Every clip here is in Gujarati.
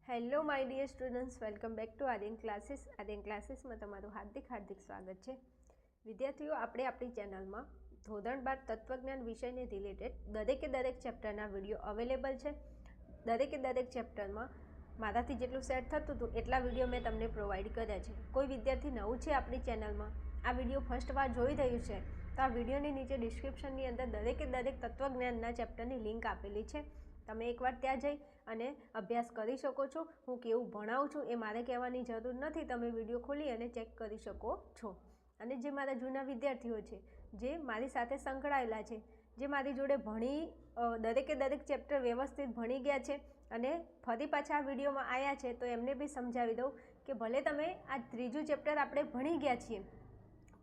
Hello my dear students, welcome back to Aryan classes. Aryan ક્લાસીસમાં તમારું હાર્દિક સ્વાગત છે. વિદ્યાર્થીઓ, આપણે આપણી ચેનલમાં ધોરણ 12 તત્વજ્ઞાન વિષયને રિલેટેડ દરેક ચેપ્ટરના વિડીયો અવેલેબલ છે. દરેક ચેપ્ટરમાં મારાથી જેટલું સેટ થતું હતું એટલા વિડીયો મેં તમને પ્રોવાઈડ કર્યા છે. કોઈ વિદ્યાર્થી નવું છે આપણી ચેનલમાં, આ વિડીયો ફર્સ્ટ વાર જોઈ રહ્યું છે, તો આ વિડીયોની નીચે ડિસ્ક્રિપ્શનની અંદર દરેક તત્વજ્ઞાનના ચેપ્ટરની લિંક આપેલી છે. તમે એકવાર ત્યાં જઈ અને અભ્યાસ કરી શકો છો. હું કેવું ભણાવું છું એ મારે કહેવાની જરૂર નથી, તમે વિડીયો ખોલી અને ચેક કરી શકો છો. અને જે મારા જૂના વિદ્યાર્થીઓ છે, જે મારી સાથે સંકળાયેલા છે, જે મારી જોડે ભણી દરેક ચેપ્ટર વ્યવસ્થિત ભણી ગયા છે અને ફરી પાછા આ વિડીયોમાં આવ્યા છે, તો એમને બી સમજાવી દઉં કે ભલે તમે આ ત્રીજું ચેપ્ટર આપણે ભણી ગયા છીએ,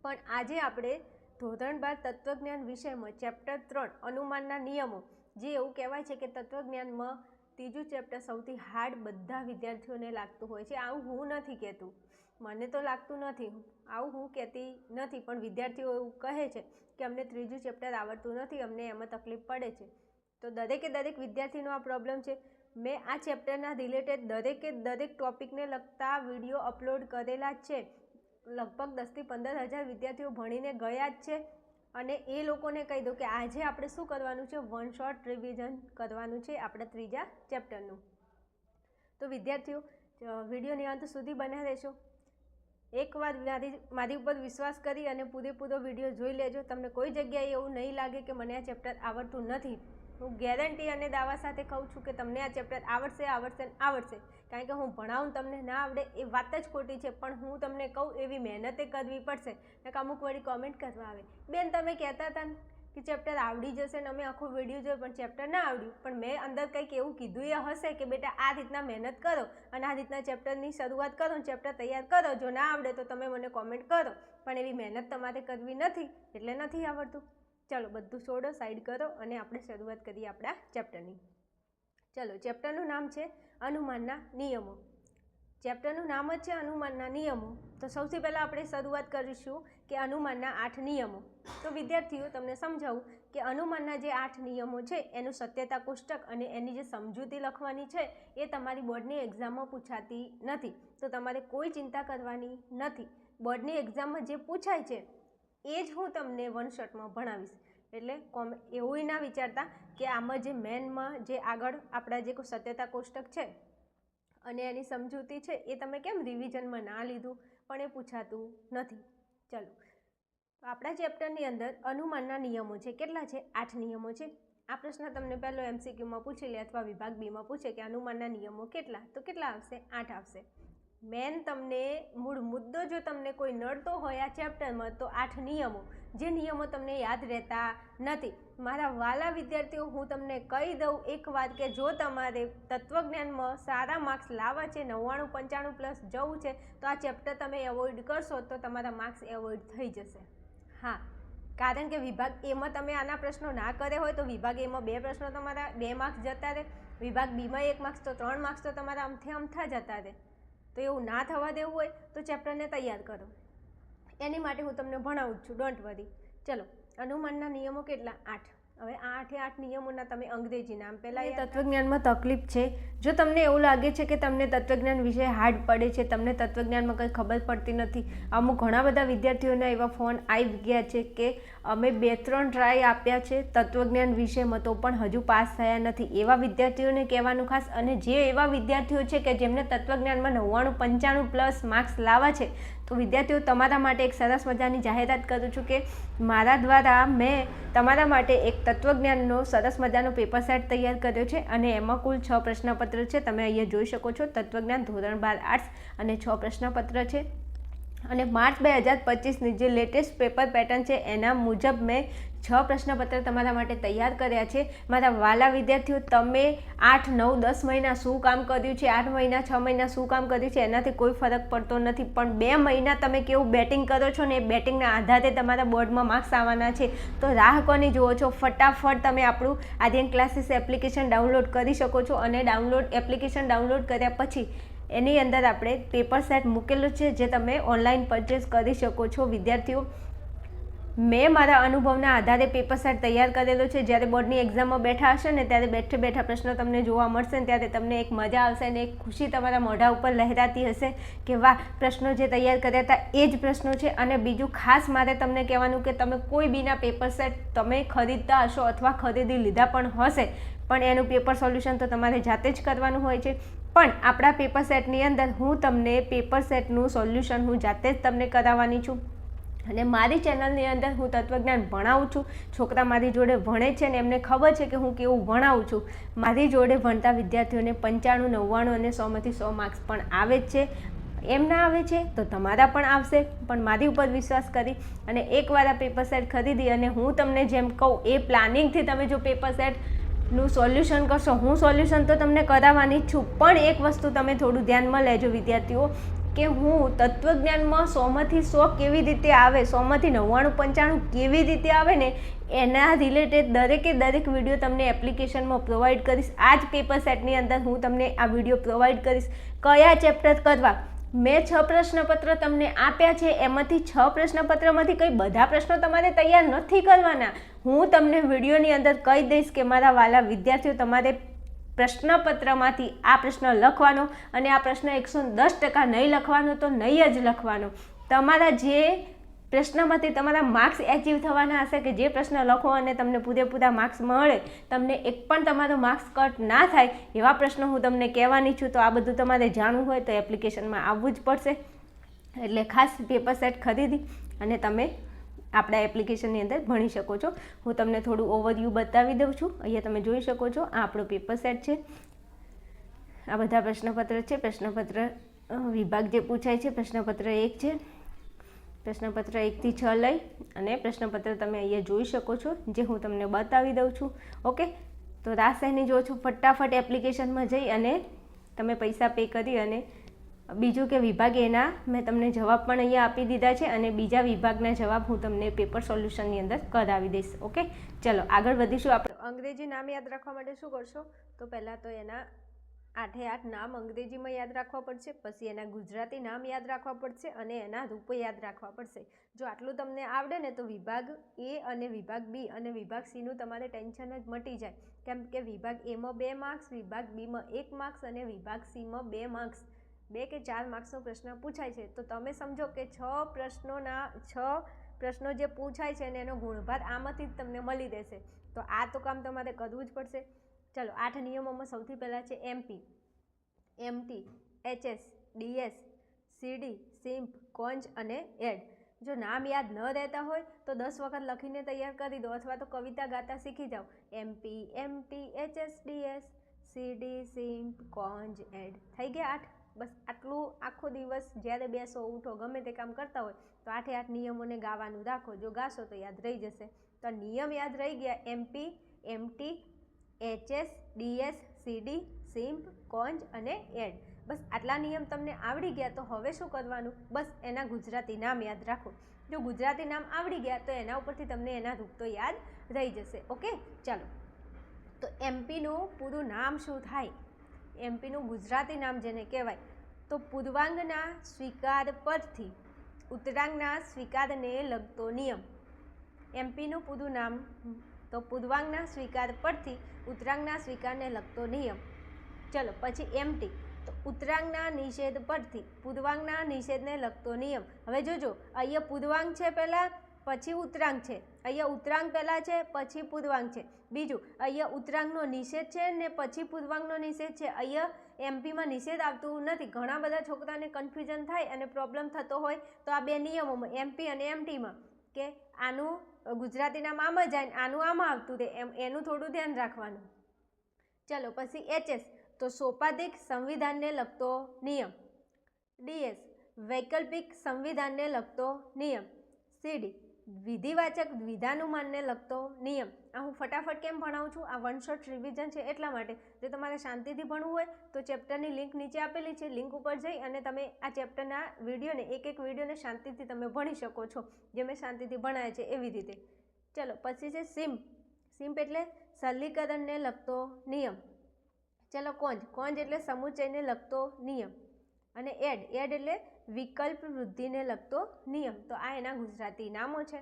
પણ આજે આપણે ધોરણ 12 તત્વજ્ઞાન વિષયમાં ચેપ્ટર 3 અનુમાનના નિયમો, જે એવું કહેવાય છે કે તત્વજ્ઞાનમાં ત્રીજું ચેપ્ટર સૌથી હાર્ડ બધા વિદ્યાર્થીઓને લાગતું હોય છે. આવું હું નથી કહેતું, મને તો લાગતું નથી, આવું હું કહેતી નથી, પણ વિદ્યાર્થીઓ એવું કહે છે કે અમને ત્રીજું ચેપ્ટર આવડતું નથી, અમને એમાં તકલીફ પડે છે. તો દરેક વિદ્યાર્થીનો આ પ્રોબ્લેમ છે. મેં આ ચેપ્ટરના રિલેટેડ દરેક ટોપિકને લગતા વિડીયો અપલોડ કરેલા જ છે. લગભગ 10 થી 15,000 વિદ્યાર્થીઓ ભણીને ગયા જ છે. અને એ લોકોને કહી દઉં કે આજે આપણે શું કરવાનું છે, વન શોર્ટ રિવિઝન કરવાનું છે આપણા ત્રીજા ચેપ્ટરનું. તો વિદ્યાર્થીઓ, વિડીયોની અંત સુધી બન્યા રહેશો. એકવાર મારી ઉપર વિશ્વાસ કરી અને પૂરેપૂરો વિડીયો જોઈ લેજો. તમને કોઈ જગ્યાએ એવું નહીં લાગે કે મને આ ચેપ્ટર આવડતું નથી. હું ગેરંટી અને દાવા સાથે કહું છું કે તમને આ ચેપ્ટર આવડશે. કારણ કે હું ભણાવું તમને ના આવડે એ વાત જ ખોટી છે, પણ હું તમને કહું એવી મહેનતે કરવી પડશે. કે અમુક વળી કોમેન્ટ કરવા આવે, બેન તમે કહેતા હતા કે ચેપ્ટર આવડી જશે ને અમે આખો વિડીયો જોયો પણ ચેપ્ટર ના આવડ્યું. પણ મેં અંદર કંઈક એવું કીધું એ હશે કે બેટા આ રીતના મહેનત કરો અને આ રીતના ચેપ્ટરની શરૂઆત કરો, ચેપ્ટર તૈયાર કરો. જો ના આવડે તો તમે મને કોમેન્ટ કરો, પણ એવી મહેનત તમારે કરવી નથી, એટલે નથી આવડતું. ચલો બધું છોડો, સાઈડ કરો અને આપણે શરૂઆત કરીએ આપણા ચેપ્ટરની. ચલો, ચેપ્ટરનું નામ છે અનુમાનના નિયમો. ચેપ્ટરનું નામ જ છે અનુમાનના નિયમો. તો સૌથી પહેલાં આપણે શરૂઆત કરીશું કે અનુમાનના 8 નિયમો. તો વિદ્યાર્થીઓ, તમને સમજાવું કે અનુમાનના જે 8 નિયમો છે એનું સત્યતા કોષ્ટક અને એની જે સમજૂતી લખવાની છે એ તમારી બોર્ડની એક્ઝામમાં પૂછાતી નથી. તો તમારે કોઈ ચિંતા કરવાની નથી. બોર્ડની એક્ઝામમાં જે પૂછાય છે એ જ હું તમને વન શોટમાં ભણાવીશ. એટલે એવું ના વિચારતા કે આમાં જે મેનમાં જે આગળ આપણા જે કોઈ સત્યતા કોષ્ટક છે અને એની સમજૂતી છે એ તમે કેમ રિવિઝનમાં ના લીધું, પણ એ પૂછાતું નથી. ચલો, આપણા ચેપ્ટરની અંદર અનુમાનના નિયમો છે. કેટલા છે? 8 નિયમો છે. આ પ્રશ્ન તમને પહેલો MCQમાં પૂછી લે અથવા વિભાગ બીમાં પૂછે કે અનુમાનના નિયમો કેટલા, તો કેટલા આવશે? 8 આવશે. મેન તમને મૂળ મુદ્દો જો તમને કોઈ નડતો હોય આ ચેપ્ટરમાં, તો 8 નિયમો, જે નિયમો તમને યાદ રહેતા નથી. મારા વાલા વિદ્યાર્થીઓ, હું તમને કહી દઉં એક વાત કે જો તમારે તત્વજ્ઞાનમાં સારા માર્ક્સ લાવવા છે, 99-95 પ્લસ જવું છે, તો આ ચેપ્ટર તમે એવોઇડ કરશો તો તમારા માર્ક્સ એવોઇડ થઈ જશે. હા, કારણ કે વિભાગ એમાં તમે આના પ્રશ્નો ના કરે હોય તો વિભાગ એમાં 2 પ્રશ્નો તમારા 2 માર્ક્સ જતા રહે, વિભાગ બીમાં 1 માર્ક્સ, તો 3 માર્ક્સ તો તમારા અમથા જતા રહે. તો એવું ના થવા દેવું હોય તો ચેપ્ટરને તૈયાર કરો. એની માટે હું તમને ભણાવું છું, ડોન્ટ વરી. ચલો, અનુમાનના નિયમો કેટલા? 8. હવે આ 8 નિયમોના તમે અંગ્રેજી નામ પહેલાં. એ તત્વજ્ઞાનમાં તકલીફ છે. જો તમને એવું લાગે છે કે તમને તત્વજ્ઞાન વિશે હાર્ડ પડે છે, તમને તત્વજ્ઞાનમાં કંઈ ખબર પડતી નથી, ઘણા બધા વિદ્યાર્થીઓના એવા ફોન આવી ગયા છે કે અમે 2-3 ટ્રાય આપ્યા છે તત્વજ્ઞાન વિષયમાં તો પણ હજુ પાસ થયા નથી. એવા વિદ્યાર્થીઓને કહેવાનું ખાસ, અને જે એવા વિદ્યાર્થીઓ છે કે જેમને તત્વજ્ઞાનમાં 99-95 પ્લસ માર્ક્સ લાવવા છે, તો વિદ્યાર્થીઓ તમારા માટે એક સરસ મજાની જાહેરાત કરું છું કે મારા દ્વારા મેં તમારા માટે એક તત્વજ્ઞાનનો સરસ મજાનો પેપર સેટ તૈયાર કર્યો છે અને એમાં કુલ 6 પ્રશ્નપત્ર છે. તમે અહીંયા જોઈ શકો છો. તત્વજ્ઞાન ધોરણ 12 આર્ટ્સ અને 6 પ્રશ્નપત્ર છે. અને માર્ચ 2025ની જે લેટેસ્ટ પેપર પેટર્ન છે એના મુજબ મેં 6 પ્રશ્નપત્ર તમારા માટે તૈયાર કર્યા છે. મારા વાલા વિદ્યાર્થીઓ, તમે 8, 9, 10 મહિના શું કામ કર્યું છે, 8 મહિના 6 મહિના શું કામ કર્યું છે એનાથી કોઈ ફરક પડતો નથી, પણ 2 મહિના તમે કેવું બેટિંગ કરો છો ને એ બેટિંગના આધારે તમારા બોર્ડમાં માર્ક્સ આવવાના છે. તો રાહ કોની જુઓ છો? ફટાફટ તમે આપણું આર્યન ક્લાસીસ એપ્લિકેશન ડાઉનલોડ કરી શકો છો. અને એપ્લિકેશન ડાઉનલોડ કર્યા પછી એની અંદર આપણે પેપર સેટ મૂકેલો છે જે તમે ઓનલાઈન પરચેસ કરી શકો છો. વિદ્યાર્થીઓ, મેં મારા અનુભવના આધારે પેપર સેટ તૈયાર કરેલો છે. જ્યારે બોર્ડની એક્ઝામમાં બેઠા હશે ને ત્યારે બેઠે બેઠા પ્રશ્નો તમને જોવા મળશે ને ત્યારે તમને એક મજા આવશે અને એક ખુશી તમારા મોઢા ઉપર લહેરાતી હશે કે વાહ, પ્રશ્નો જે તૈયાર કર્યા હતા એ જ પ્રશ્નો છે. અને બીજું ખાસ મારે તમને કહેવાનું કે તમે કોઈ બીના પેપર સેટ તમે ખરીદતા હશો અથવા ખરીદી લીધા પણ હશે, પણ એનું પેપર સોલ્યુશન તો તમારે જાતે જ કરવાનું હોય છે. પણ આપણા પેપર સેટની અંદર હું તમને પેપર સેટનું સોલ્યુશન હું જાતે જ તમને કરાવવાની છું. અને મારી ચેનલની અંદર હું તત્વજ્ઞાન ભણાવું છું. છોકરા મારી જોડે ભણે છે ને એમને ખબર છે કે હું કેવું ભણાવું છું. મારી જોડે ભણતા વિદ્યાર્થીઓને 95, 99 અને 100માંથી 100 માર્ક્સ પણ આવે જ છે. એમ ના આવે છે તો તમારા પણ આવશે. પણ મારી ઉપર વિશ્વાસ કરી અને એકવાર આ પેપર સેટ ખરીદી અને હું તમને જેમ કહું એ પ્લાનિંગથી તમે જો પેપર સેટનું સોલ્યુશન કરશો, હું સોલ્યુશન તો તમને કરાવવાની જ છું. પણ એક વસ્તુ તમે થોડું ધ્યાનમાં લેજો વિદ્યાર્થીઓ, કે હું તત્વજ્ઞાનમાં 100માંથી 100 કેવી રીતે આવે, 100માંથી 99, 95 કેવી રીતે આવે ને એના રિલેટેડ દરેકે દરેક વિડીયો તમને એપ્લિકેશનમાં પ્રોવાઈડ કરીશ. આ જ પેપર સેટની અંદર હું તમને આ વિડીયો પ્રોવાઈડ કરીશ. કયા ચેપ્ટર કરવા, મેં 6 પ્રશ્નપત્ર તમને આપ્યા છે. એમાંથી 6 પ્રશ્નપત્રમાંથી કંઈ બધા પ્રશ્નો તમારે તૈયાર નથી કરવાના. હું તમને વિડીયોની અંદર કહી દઈશ કે મારા વાલા વિદ્યાર્થીઓ, તમારે પ્રશ્નપત્રમાંથી આ પ્રશ્ન લખવાનો અને આ પ્રશ્ન 110% નહીં લખવાનો તો નહીં જ લખવાનો. તમારા જે પ્રશ્નમાંથી તમારા માર્ક્સ એચીવ થવાના હશે, કે જે પ્રશ્ન લખો અને તમને પૂરેપૂરા માર્ક્સ મળે, તમને એક પણ તમારો માર્ક્સ કટ ના થાય એવા પ્રશ્નો હું તમને કહેવાની છું. તો આ બધું તમારે જાણવું હોય તો એપ્લિકેશનમાં આવવું જ પડશે. એટલે ખાસ પેપર સેટ ખરીદી અને તમે આપણા એપ્લિકેશનની અંદર ભણી શકો છો. હું તમને થોડું ઓવરવ્યૂ બતાવી દઉં છું. અહીંયા તમે જોઈ શકો છો, આ આપણો પેપર સેટ છે. આ બધા પ્રશ્નપત્ર છે. પ્રશ્નપત્ર વિભાગ જે પૂછાય છે, પ્રશ્નપત્ર 1 છે. પ્રશ્નપત્ર 1 થી 6 લઈ અને પ્રશ્નપત્ર તમે અહીંયા જોઈ શકો છો, જે હું તમને બતાવી દઉં છું. ઓકે, તો રાસેની જો છો, ફટાફટ એપ્લિકેશનમાં જઈ અને તમે પૈસા પે કરી અને બીજું કે વિભાગ એના મેં તમને જવાબ પણ અહીંયા આપી દીધા છે અને બીજા વિભાગના જવાબ હું તમને પેપર સોલ્યુશનની અંદર કરાવી દઈશ. ઓકે, ચલો આગળ વધીશું. આપણે અંગ્રેજી નામ યાદ રાખવા માટે શું કરશો, તો પહેલાં તો એના 8 નામ અંગ્રેજીમાં યાદ રાખવા પડશે, પછી એના ગુજરાતી નામ યાદ રાખવા પડશે અને એના રૂપો યાદ રાખવા પડશે. જો આટલું તમને આવડે ને તો વિભાગ એ અને વિભાગ બી અને વિભાગ સીનું તમારે ટેન્શન જ મટી જાય. કેમ કે વિભાગ એમાં 2 માર્ક્સ, વિભાગ બીમાં 1 માર્ક્સ અને વિભાગ સીમાં 2 માર્ક્સ, 2 કે 4 માર્ક્સનો પ્રશ્ન પૂછાય છે. તો તમે સમજો કે 6 પ્રશ્નો જે પૂછાય છે અને એનો ગુણભાર આમાંથી જ તમને મળી રહેશે. તો આ તો કામ તમારે કરવું જ પડશે. ચલો, 8 નિયમોમાં સૌથી પહેલાં છે એમપી, એમટી, એચએસ, ડીએસ, સીડી, સિમ્પ, કોન્જ અને એડ. જો નામ યાદ ન રહેતા હોય તો 10 વખત લખીને તૈયાર કરી દો અથવા તો કવિતા ગાતા શીખી જાઓ. એમપી, એમટી, એચએસ, ડીએસ, સીડી, સિમ્પ, કોન્જ, એડ. થઈ ગયા 8. બસ આટલું આખો દિવસ જ્યારે બેસો ઉઠો ગમે તે કામ કરતા હોય તો 8 નિયમોને ગાવાનું રાખો. જો ગાશો તો યાદ રહી જશે. તો નિયમ યાદ રહી ગયા, એમપી, એમટી, એચએસ, ડીએસ, સીડી, સિમ્પ, કોન્જ અને એડ. બસ આટલા નિયમ તમને આવડી ગયા. તો હવે શું કરવાનું, બસ એના ગુજરાતી નામ યાદ રાખો. જો ગુજરાતી નામ આવડી ગયા તો એના ઉપરથી તમને એના રૂપ તો યાદ રહી જશે. ઓકે, ચાલો. તો એમપીનું પૂરું નામ શું થાય, એમપીનું ગુજરાતી નામ જેને કહેવાય તો પૂર્વાંગના સ્વીકાર પરથી ઉત્તરાંગના સ્વીકારને લગતો નિયમ. એમપીનું પૂરું નામ તો પૂર્વાંગના સ્વીકાર પરથી ઉત્તરાંગના સ્વીકારને લગતો નિયમ. ચલો, પછી એમટી તો ઉત્તરાંગના નિષેધ પરથી પૂર્વાંગના નિષેધને લગતો નિયમ. હવે જોજો, અહીંયા પૂર્વાંગ છે પહેલાં, પછી ઉત્તરાંગ છે. અહીંયા ઉત્તરાંગ પહેલાં છે, પછી પૂર્વાંગ છે. બીજું, અહીંયા ઉત્તરાંગનો નિષેધ છે ને પછી પૂર્વાંગનો નિષેધ છે. અહીંયા એમપીમાં નિષેધ આવતું નથી. ઘણા બધા છોકરાને કન્ફ્યુઝન થાય અને પ્રોબ્લેમ થતો હોય તો આ 2 નિયમોમાં એમપી અને એમટીમાં કે આનું ગુજરાતી નામ આમ જ જાય, આનું આમાં આવતું રહે, એનું થોડું ધ્યાન રાખવાનું. ચલો, પછી એચએસ તો સોપાધિક સંવિધાનને લગતો નિયમ. ડીએસ વૈકલ્પિક સંવિધાનને લગતો નિયમ. સીડી વિધિવાચક વિધાનુમાનને લગતો નિયમ. આ હું ફટાફટ કેમ ભણાવું છું, આ 1 શોર્ટ રિવિઝન છે એટલા માટે. જો તમારે શાંતિથી ભણવું હોય તો ચેપ્ટરની લિંક નીચે આપેલી છે, લિંક ઉપર જઈ અને તમે આ ચેપ્ટરના વિડીયોને એક વિડીયોને શાંતિથી તમે ભણી શકો છો, જે મેં શાંતિથી ભણાય છે એવી રીતે. ચલો, પછી છે સિમ્પ. સિમ્પ એટલે સરલીકરણને લગતો નિયમ. ચલો, કોન્જ એટલે સમુચ્ચયને લગતો નિયમ. અને એડ એટલે વિકલ્પ વૃદ્ધિને લગતો નિયમ. તો આ એના ગુજરાતી નામો છે.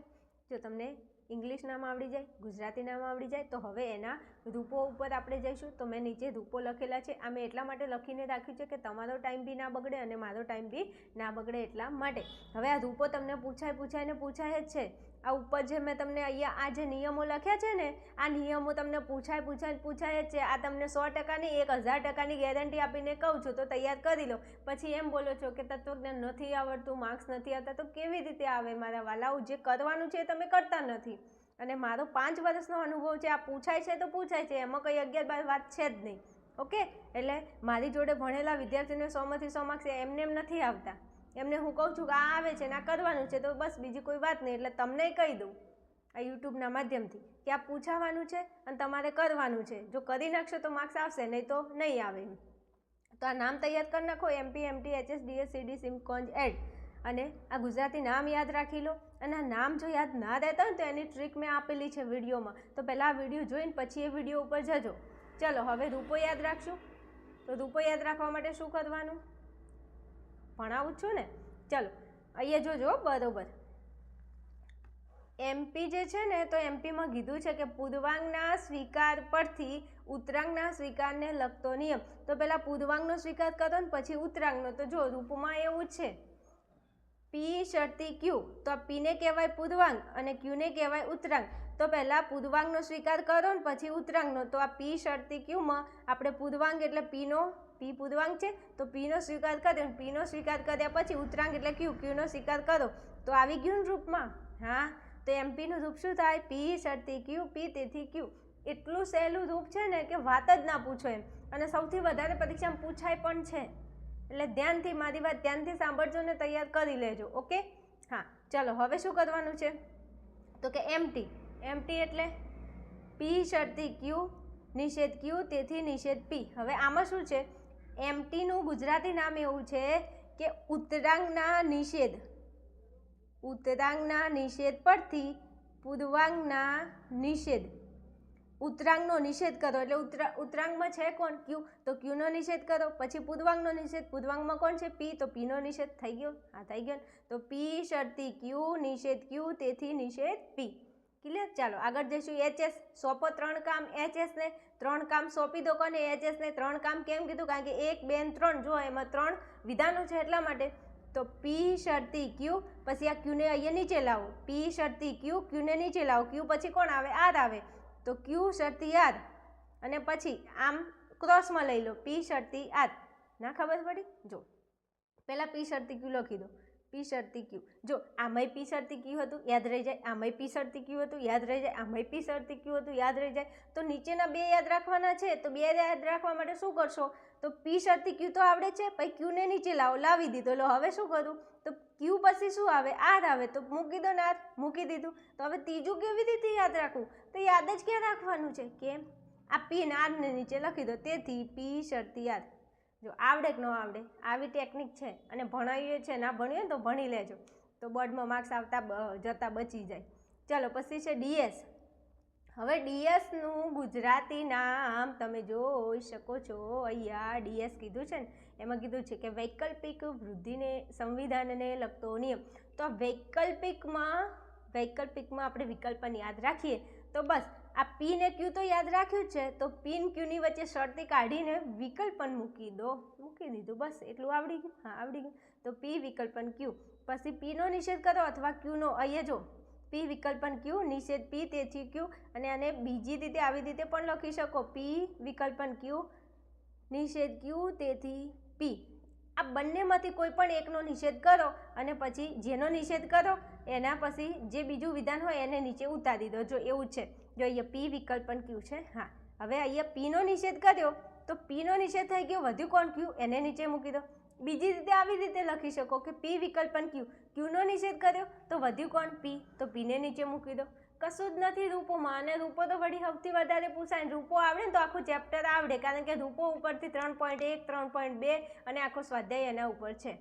જો તમને ઇંગ્લિશ નામ આવડી જાય, ગુજરાતી નામ આવડી જાય તો હવે એના રૂપો ઉપર આપણે જઈશું. તો મેં નીચે રૂપો લખેલા છે. આ મેં એટલા માટે લખીને રાખ્યું છે કે તમારો ટાઈમ બી ના બગડે અને મારો ટાઈમ બી ના બગડે એટલા માટે. હવે આ રૂપો તમને પૂછાય જ છે. આ ઉપર જે મેં તમને અહીંયા આ જે નિયમો લખ્યા છે ને, આ નિયમો તમને પૂછાય જ છે. આ તમને 100%ની 1000%ની ગેરંટી આપીને કહું છું. તો તૈયાર કરી લો. પછી એમ બોલો છો કે તત્વજ્ઞાન નથી આવડતું, માર્ક્સ નથી આવતા, તો કેવી રીતે આવે મારા વાલાઓ? જે કરવાનું છે એ તમે કરતા નથી. અને મારો 5 વર્ષનો અનુભવ છે. આ પૂછાય છે તો પૂછાય છે, એમાં કંઈ 11-12 વાત છે જ નહીં. ઓકે, એટલે મારી જોડે ભણેલા વિદ્યાર્થીઓને 100માંથી 100 માર્ક્સ એમને નથી આવતા. એમને હું કહું છું કે આ આવે છે ને આ કરવાનું છે, તો બસ બીજી કોઈ વાત નહીં. એટલે તમને કહી દઉં આ યુટ્યુબના માધ્યમથી કે આ પૂછાવાનું છે અને તમારે કરવાનું છે. જો કરી નાખશો તો માર્ક્સ આવશે, નહીં તો નહીં આવે. તો આ નામ તૈયાર કરી નાખો, MP, MT, HS, DS, CD, SIM, CONJ, ED. અને આ ગુજરાતી નામ યાદ રાખી લો. અને આ નામ જો યાદ ના રહેતા હોય તો એની ટ્રીક મેં આપેલી છે વિડીયોમાં. તો પહેલાં આ વિડીયો જોઈને પછી એ વિડીયો ઉપર જજો. ચલો હવે રૂપો યાદ રાખશું. તો રૂપો યાદ રાખવા માટે શું કરવાનું? ભણાવું છું ને. ચલો અહીંયા જોજો બરોબર. MP જે છે ને, તો MPમાં કીધું છે કે પૂર્વાંગના સ્વીકાર પરથી ઉત્તરાંગના સ્વીકારને લગતો નિયમ. તો પહેલાં પૂર્વાંગનો સ્વીકાર કરો ને પછી ઉત્તરાંગનો. તો જો રૂપમાં એવું જ છે, P શરતી Q. તો Pને કહેવાય પૂર્વાંગ અને Qને કહેવાય ઉત્તરાંગ. તો પહેલાં પૂર્વાંગનો સ્વીકાર કરો ને પછી ઉત્તરાંગનો. તો આ P શરતી Qમાં આપણે પૂર્વાંગ એટલે P પૂર્વાંગ છે તો Pનો સ્વીકાર કર્યો. Pનો સ્વીકાર કર્યા પછી ઉત્તરાંગ એટલે Qનો સ્વીકાર કરો તો આવી ગયું ને રૂપમાં. હા, તો MPનું રૂપ શું થાય? P શરતી Q, P તેથી Q. એટલું સહેલું રૂપ છે ને કે વાત જ ના પૂછો એમ. અને સૌથી વધારે પરીક્ષામાં પૂછાય પણ છે. એટલે ધ્યાનથી મારી વાત ધ્યાનથી સાંભળજો ને તૈયાર કરી લેજો. ઓકે, હા ચલો હવે શું કરવાનું છે? તો કે MT એટલે P શરતી Q, નિષેધ Q તેથી નિષેધ P. હવે આમાં શું છે? MTનું ગુજરાતી નામ એવું છે કે ઉત્તરાંગના નિષેધ પરથી પૂર્વાંગના નિષેધ. ઉત્તરાંગનો નિષેધ કરો એટલે ઉત્તરાંગમાં છે કોણ? Q. તો Qનો નિષેધ કરો. પછી પૂર્વાંગનો નિષેધ. પૂર્વાંગમાં કોણ છે? P. તો Pનો નિષેધ થઈ ગયો. હા થઈ ગયો. તો P શરતી Q, નિષેધ Q તેથી નિષેધ P. ક્લિયર? ચાલો આગળ જઈશું. HS. સોંપો 3 કામ HSને. 3 કામ સોંપી દો કોને? HSને. 3 કામ કેમ કીધું? કારણ કે 1, 2 અને 3 જો એમાં 3 વિધાનો છે એટલા માટે. તો P શરતી Q, પછી આ Qને અહીંયા નીચે લાવો. P શરતી Q, Qને નીચે લાવો. Q પછી કોણ આવે? R આવે. તો Q શરતી R અને પછી આમ ક્રોસમાં લઈ લો P શરતી R. ના ખબર પડી? જો પહેલાં P શરતી Q લખી દો. P શરતી Q. જો આમાંય P શરતી Q હતું, યાદ રહી જાય. આમાંય P શરતી Q હતું, યાદ રહી જાય. આમાંય P શરતી Q હતું, યાદ રહી જાય. તો નીચેના 2 યાદ રાખવાના છે. તો 2 યાદ રાખવા માટે શું કરશો? તો P શરતી Q તો આવડે છે, પછી Qને નીચે લાવી દીધો. લો હવે શું કરું? તો Q પછી શું આવે? R આવે. તો મૂકી દો ને R. મૂકી દીધું. તો હવે ત્રીજું કેવી રીતે યાદ રાખવું? તો યાદ જ ક્યાં રાખવાનું છે? કેમ? આ P ને R ને નીચે લખી દો. તેથી P શરતી R. જો આવડે કે ન આવડે, આવી ટેકનિક છે અને ભણાવીએ છે. ના ભણીએ તો ભણી લેજો તો બોર્ડમાં માર્ક્સ જતા બચી જાય. ચલો પછી છે DS. હવે DSનું ગુજરાતી નામ તમે જોઈ શકો છો. અહીંયા DS કીધું છે ને, એમાં કીધું છે કે વૈકલ્પિક વૃદ્ધિને સંવિધાનને લગતો નિયમ. તો વૈકલ્પિકમાં આપણે વિકલ્પન યાદ રાખીએ તો બસ આ P ને Q તો યાદ રાખ્યું જ છે. તો P ને Qની વચ્ચે શરતી કાઢીને વિકલ્પન મૂકી દીધું. બસ એટલું આવડી ગયું. હા આવડી ગયું. તો P વિકલ્પન Q. પછી Pનો નિષેધ કરો અથવા Qનો. અહીંયા જો P વિકલ્પન Q, નિષેધ P તેથી Q. અને આને બીજી રીતે આવી રીતે પણ લખી શકો. P વિકલ્પન Q, નિષેધ Q તેથી P. આ બંનેમાંથી કોઈ પણ એકનો નિષેધ કરો અને પછી જેનો નિષેધ કરો એના પછી જે બીજું વિધાન હોય એને નીચે ઉતારી દો. જો એવું છે. જો અહીંયા P વિકલ્પન Q છે. હા હવે અહીંયા Pનો નિષેધ કર્યો તો Pનો નિષેધ થઈ ગયો. વધ્યું કોણ? Q. એને નીચે મૂકી દો. બીજી રીતે આવી રીતે લખી શકો કે P વિકલ્પન Q. Qનો નિષેધ કર્યો તો વધ્યું કોણ? P. તો Pને નીચે મૂકી દો. કશું જ નથી રૂપોમાં. અને રૂપો તો વળી સૌથી વધારે પૂછાય. રૂપો આવડે ને તો આખું ચેપ્ટર આવડે, કારણ કે રૂપો ઉપરથી 3.1, 3.2 અને આખો સ્વાધ્યાય એના ઉપર છે.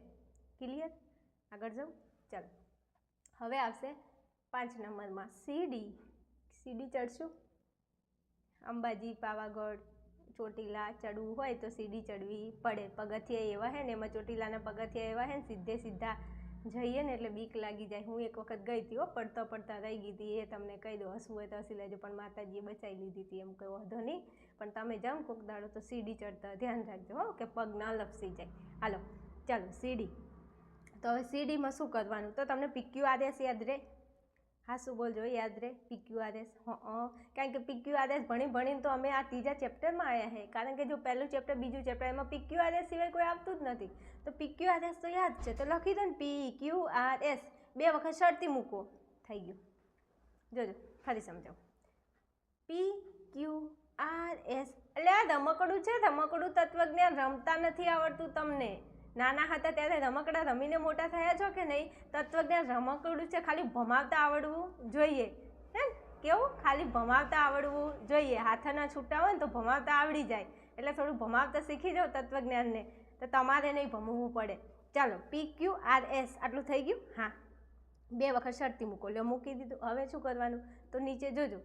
ક્લિયર? આગળ જાઉં. ચાલો હવે આવશે 5 નંબરમાં સીડી ચડશું. અંબાજી, પાવાગઢ, ચોટીલા ચડવું હોય તો સીડી ચડવી પડે. પગથિયા એવા હે ને, એમાં ચોટીલાના પગથિયા એવા હે ને સીધે સીધા જઈએ ને એટલે બીક લાગી જાય. હું એક વખત ગઈ હતી પડતા પડતા રહી ગઈ હતી, એ તમને કહી દો. હસવું હોય તો હસી લેજો, પણ માતાજીએ બચાવી લીધી હતી, એમ કંઈ વાંધો નહીં. પણ તમે જાઓ કોક દાડો તો સીડી ચડતા ધ્યાન રાખજો હો, કે પગ ના લપસી જાય. હાલો ચાલો સીડી. તો હવે સીડીમાં શું કરવાનું, તો તમને PQRS યાદ રહે? હા શું બોલજો, યાદ રહે PQRS? કારણ કે PQRS ભણીને તો અમે આ ત્રીજા ચેપ્ટરમાં આવ્યા છે. કારણ કે જો પહેલું ચેપ્ટર બીજું ચેપ્ટર એમાં PQRS સિવાય કોઈ આવતું જ નથી. તો PQRS તો યાદ છે, તો લખી દો ને PQRS, 2 વખત શરતી મૂકો, થઈ ગયું. જોજો ફરી સમજાવું. PQRS એટલે આ રમકડું છે, રમકડું તત્વજ્ઞાન રમતા નથી આવડતું તમને. નાના હતા ત્યારે રમકડા રમીને મોટા થયા છો કે નહીં? તત્વજ્ઞાન રમકડું છે, ખાલી ભમાવતા આવડવું જોઈએ. હે કેવું? ખાલી ભમાવતા આવડવું જોઈએ. હાથના છૂટા હોય ને તો ભમાવતા આવડી જાય. એટલે થોડું ભમાવતા શીખી જાઓ તત્વજ્ઞાનને, તો તમારે નહીં ભમવું પડે. ચાલો PQRS આટલું થઈ ગયું. હા 2 વખત શરતી મૂકો, લ્યો મૂકી દીધું. હવે શું કરવાનું, તો નીચે જોજો,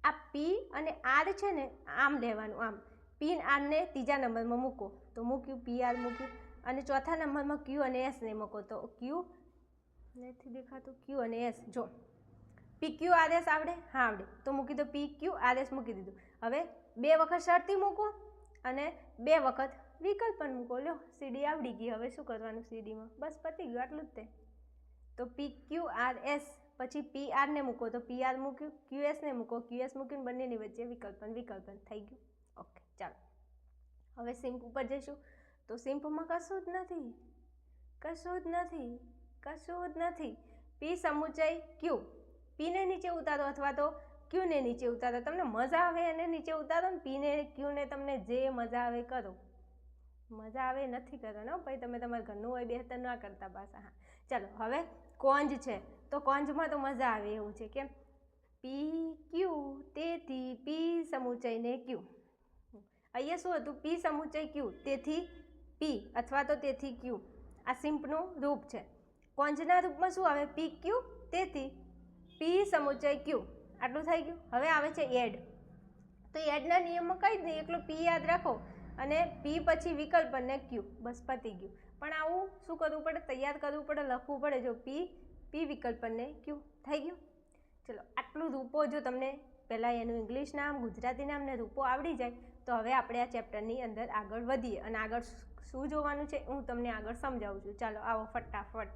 આ P અને R છે ને આમ લેવાનું, આમ P અને R ને ત્રીજા નંબરમાં મૂકો, તો મૂક્યું, PR મૂક્યું. અને ચોથા નંબરમાં Q અને S ને મૂકો, તો Q નથી દેખાતું, Q અને S. જો PQRS આવડે? હા આવડે, તો મૂકી દો PQRS મૂકી દીધું. હવે 2 વખત શરતી મૂકો અને 2 વખત વિકલ્પન મૂકો. લો સીડી આવડી ગઈ. હવે શું કરવાનું સીડીમાં? બસ પતી ગયું, આટલું જ તે. તો PQRS પછી PR ને મૂકો, તો PR મૂક્યું, QS ને મૂકો, QS મૂક્યું, બંનેની વચ્ચે વિકલ્પન થઈ ગયું. ઓકે ચાલો હવે સિમ્પ ઉપર જઈશું. તો સિમ્પમાં કશું જ નથી. P સમુચય Q, P ને નીચે ઉતારો અથવા તો Q ને નીચે ઉતારો. તમને મજા આવે એને નીચે ઉતારો ને, P ને Q ને તમને જે મજા આવે કરો. મજા આવે નથી કરવાનો ભાઈ, તમે તમારા ઘરનું હોય બહેતર ના કરતા પાછા. હા ચાલો હવે કોંજ છે, તો કોંજમાં તો મજા આવે એવું છે. કેમ? PQ, તેથી P સમુચય ને Q. અહીંયા શું હતું? P સમુચય Q, તેથી P અથવા તો તેથી Q. આ સિમ્પનું રૂપ છે. કોંજના રૂપમાં શું આવે? PQ, તેથી P સમુચય Q. આટલું થઈ ગયું. હવે આવે છે એડ. તો એડના નિયમમાં કંઈ જ નહીં, એકલો P યાદ રાખો અને P પછી વિકલ્પ અને Q, બસ પતી ગયું. પણ આવું શું કરવું પડે? તૈયાર કરવું પડે, લખવું પડે. જો P વિકલ્પ અને Q થઈ ગયું. ચલો આટલું રૂપો જો તમને પહેલાં એનું ઇંગ્લિશ નામ, ગુજરાતી નામ ને રૂપો આવડી જાય, તો હવે આપણે આ ચેપ્ટરની અંદર આગળ વધીએ. અને આગળ શું જોવાનું છે હું તમને આગળ સમજાવું છું. ચાલો આવો ફટાફટ.